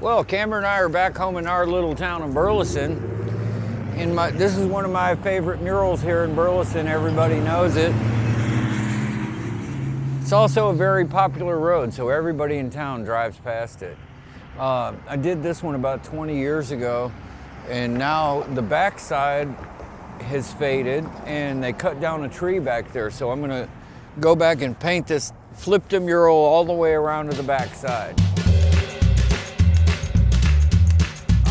Well, Cameron and I are back home in our little town of Burleson. This is one of my favorite murals here in Burleson. Everybody knows it. It's also a very popular road, so everybody in town drives past it. I did this one about 20 years ago, and now the backside has faded, and they cut down a tree back there. So I'm gonna go back and paint this, flip the mural all the way around to the backside.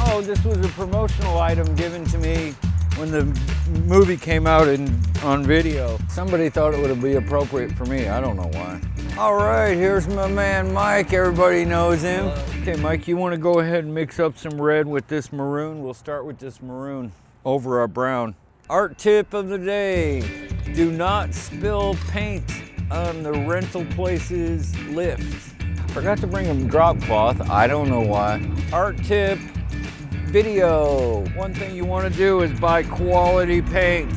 Oh, this was a promotional item given to me when the movie came out on video. Somebody thought it would be appropriate for me. I don't know why. All right, here's my man Mike. Everybody knows him. Okay, Mike, you want to go ahead and mix up some red with this maroon? We'll start with this maroon over our brown. Art tip of the day: do not spill paint on the rental place's lift. Forgot to bring a drop cloth. I don't know why. Art tip: video. One thing you want to do is buy quality paint.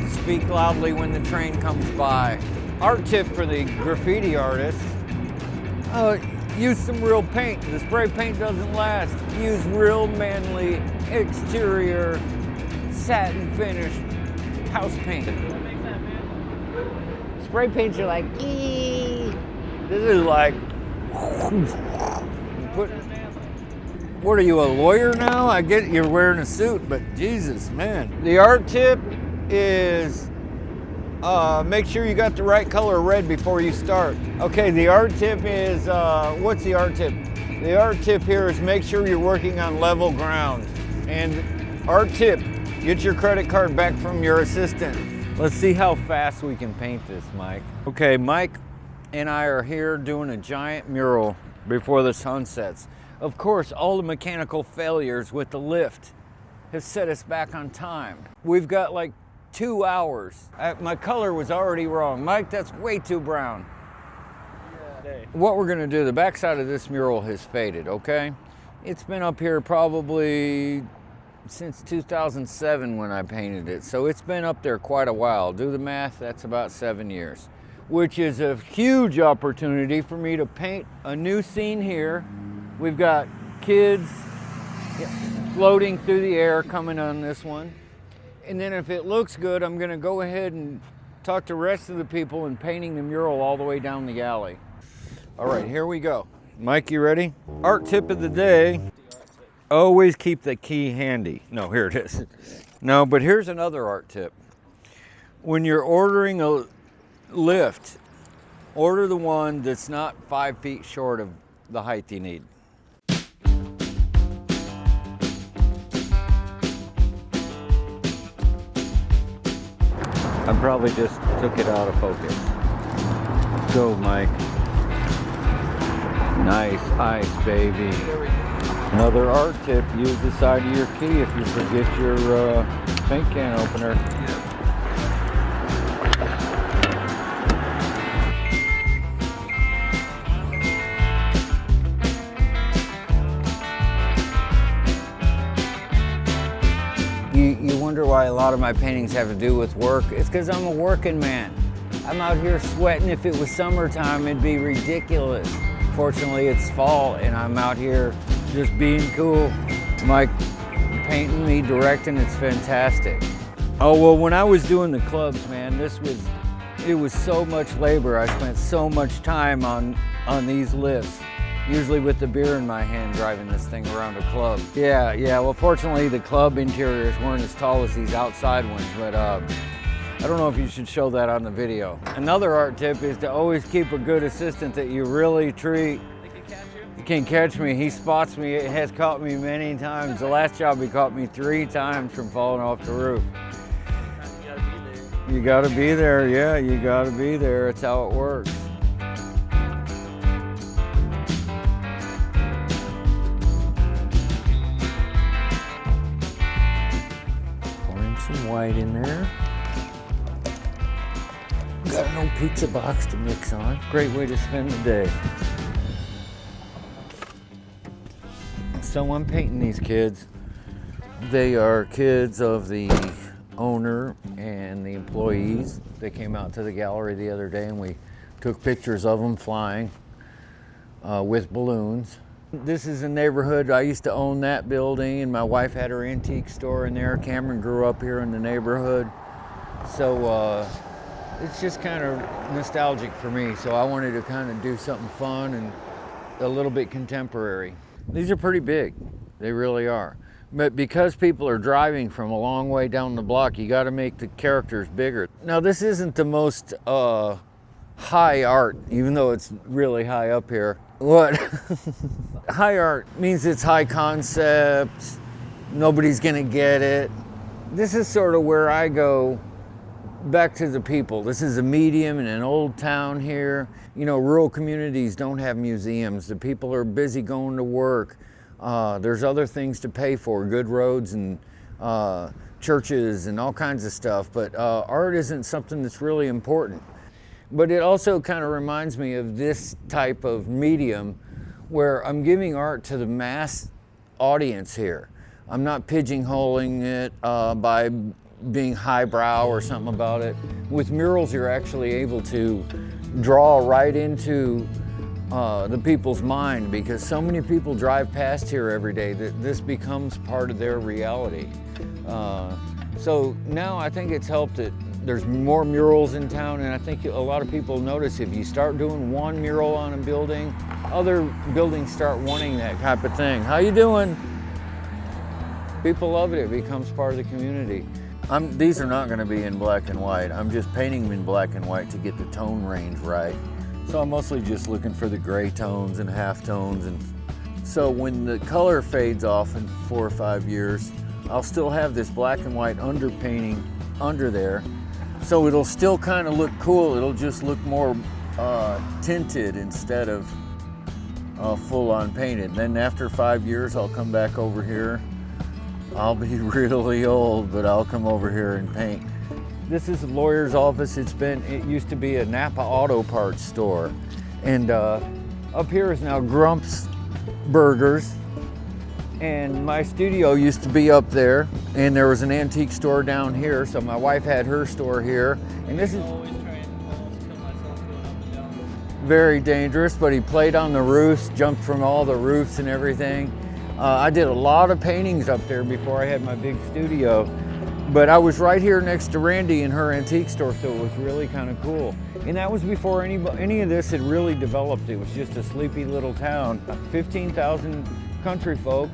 Speak loudly when the train comes by. Art tip for the graffiti artist: use some real paint. The spray paint doesn't last. Use real manly exterior satin finish house paint. What makes that, man? Spray paints are like, ee. This is like, what are you, a lawyer now? I get you're wearing a suit, but Jesus, man. The art tip is make sure you got the right color red before you start. Okay, the art tip is, what's the art tip? The art tip here is make sure you're working on level ground. And art tip: get your credit card back from your assistant. Let's see how fast we can paint this, Mike. Okay, Mike and I are here doing a giant mural before the sun sets. Of course, all the mechanical failures with the lift have set us back on time. We've got like 2 hours. My color was already wrong. Mike, that's way too brown. Yeah. What we're gonna do, the backside of this mural has faded, okay? It's been up here probably since 2007 when I painted it. So it's been up there quite a while. Do the math, that's about 7 years. Which is a huge opportunity for me to paint a new scene here. We've got kids floating through the air coming on this one. And then if it looks good, I'm gonna go ahead and talk to the rest of the people in painting the mural all the way down the alley. All right, here we go. Mike, you ready? Art tip of the day: always keep the key handy. No, here it is. No, but here's another art tip. When you're ordering a lift, order the one that's not 5 feet short of the height you need. I probably just took it out of focus. Go, Mike. Nice ice, baby. Another art tip: use the side of your key if you forget your paint can opener. You wonder why a lot of my paintings have to do with work. It's because I'm a working man. I'm out here sweating. If it was summertime, it'd be ridiculous. Fortunately, it's fall, and I'm out here just being cool. Mike painting, me directing, it's fantastic. Oh, well, when I was doing the clubs, man, it was so much labor. I spent so much time on these lifts, usually with the beer in my hand, driving this thing around a club. Yeah, well, fortunately, the club interiors weren't as tall as these outside ones, but I don't know if you should show that on the video. Another art tip is to always keep a good assistant that you really treat. They can catch you? He can catch me. He spots me. It has caught me many times. The last job, he caught me 3 times from falling off the roof. You gotta be there. Yeah, you gotta be there. It's how it works. Pouring some white in there. Got an old pizza box to mix on. Great way to spend the day. So I'm painting these kids. They are kids of the owner and the employees. They came out to the gallery the other day and we took pictures of them flying with balloons. This is a neighborhood, I used to own that building, and my wife had her antique store in there. Cameron grew up here in the neighborhood. So it's just kind of nostalgic for me. So I wanted to kind of do something fun and a little bit contemporary. These are pretty big, they really are. But because people are driving from a long way down the block, you got to make the characters bigger. Now this isn't the most high art, even though it's really high up here. What? High art means it's high concept, nobody's gonna get it. This is sort of where I go back to the people. This is a medium in an old town here. You know, rural communities don't have museums. The people are busy going to work. There's other things to pay for, good roads and churches and all kinds of stuff, but art isn't something that's really important. But it also kind of reminds me of this type of medium where I'm giving art to the mass audience here. I'm not pigeonholing it by being highbrow or something about it. With murals, you're actually able to draw right into the people's mind, because so many people drive past here every day that this becomes part of their reality. So now I think it's helped that there's more murals in town, and I think a lot of people notice if you start doing one mural on a building, other buildings start wanting that type of thing. How you doing? People love it, it becomes part of the community. These are not gonna be in black and white. I'm just painting them in black and white to get the tone range right. So I'm mostly just looking for the gray tones and half tones. And so when the color fades off in 4 or 5 years, I'll still have this black and white underpainting under there. So it'll still kind of look cool. It'll just look more tinted instead of full on painted. Then after 5 years, I'll come back over here. I'll be really old, but I'll come over here and paint. This is a lawyer's office. It used to be a Napa Auto Parts store. And up here is now Grump's Burgers. And my studio used to be up there, and there was an antique store down here, so my wife had her store here. And this is always trying to almost kill myself going up and down. very dangerous, but he played on the roofs, jumped from all the roofs and everything. I did a lot of paintings up there before I had my big studio, but I was right here next to Randy in her antique store, so it was really kind of cool. And that was before any of this had really developed. It was just a sleepy little town, 15,000 country folk,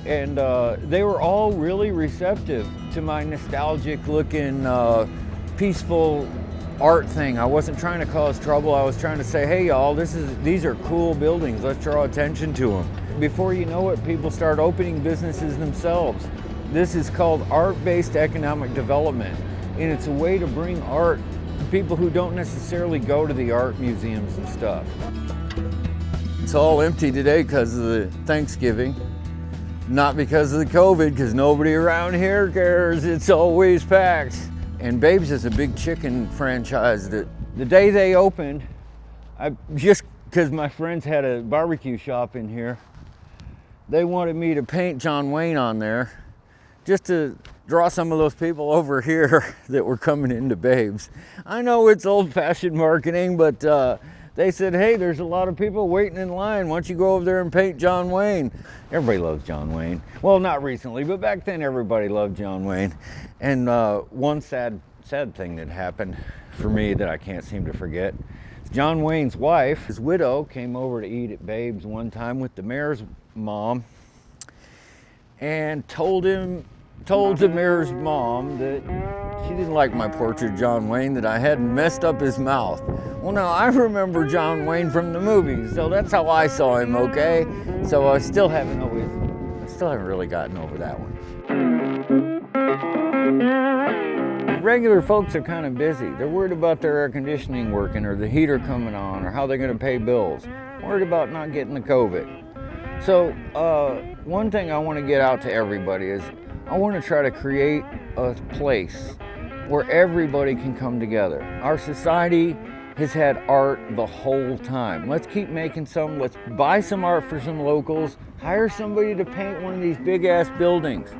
and they were all really receptive to my nostalgic looking, peaceful art thing. I wasn't trying to cause trouble. I was trying to say, hey y'all, these are cool buildings. Let's draw attention to them. Before you know it, people start opening businesses themselves. This is called art-based economic development, and it's a way to bring art to people who don't necessarily go to the art museums and stuff. It's all empty today because of the Thanksgiving, not because of the COVID, because nobody around here cares. It's always packed. And Babes is a big chicken franchise that the day they opened, just because my friends had a barbecue shop in here, they wanted me to paint John Wayne on there just to draw some of those people over here that were coming into Babes. I know it's old-fashioned marketing, but they said, hey, there's a lot of people waiting in line. Why don't you go over there and paint John Wayne? Everybody loves John Wayne. Well, not recently, but back then everybody loved John Wayne. And one sad thing that happened for me that I can't seem to forget. John Wayne's wife, his widow, came over to eat at Babes one time with the mayor's mom and told the mayor's mom that she didn't like my portrait of John Wayne, that I hadn't messed up his mouth. Well, now I remember John Wayne from the movies, so that's how I saw him, okay? So I still haven't really gotten over that one. Regular folks are kind of busy. They're worried about their air conditioning working or the heater coming on or how they're going to pay bills. Worried about not getting the COVID. So one thing I want to get out to everybody is I want to try to create a place where everybody can come together. Our society has had art the whole time. Let's keep making some. Let's buy some art for some locals. Hire somebody to paint one of these big ass buildings.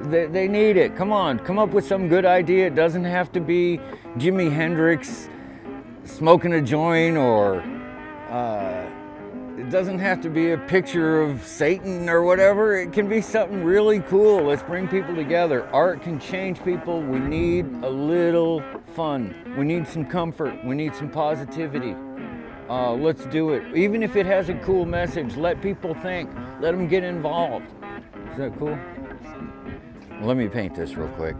They need it. Come on, come up with some good idea. It doesn't have to be Jimi Hendrix smoking a joint or It doesn't have to be a picture of Satan or whatever. It can be something really cool. Let's bring people together. Art can change people. We need a little fun. We need some comfort. We need some positivity. Let's do it. Even if it has a cool message, let people think. Let them get involved. Is that cool? Let me paint this real quick.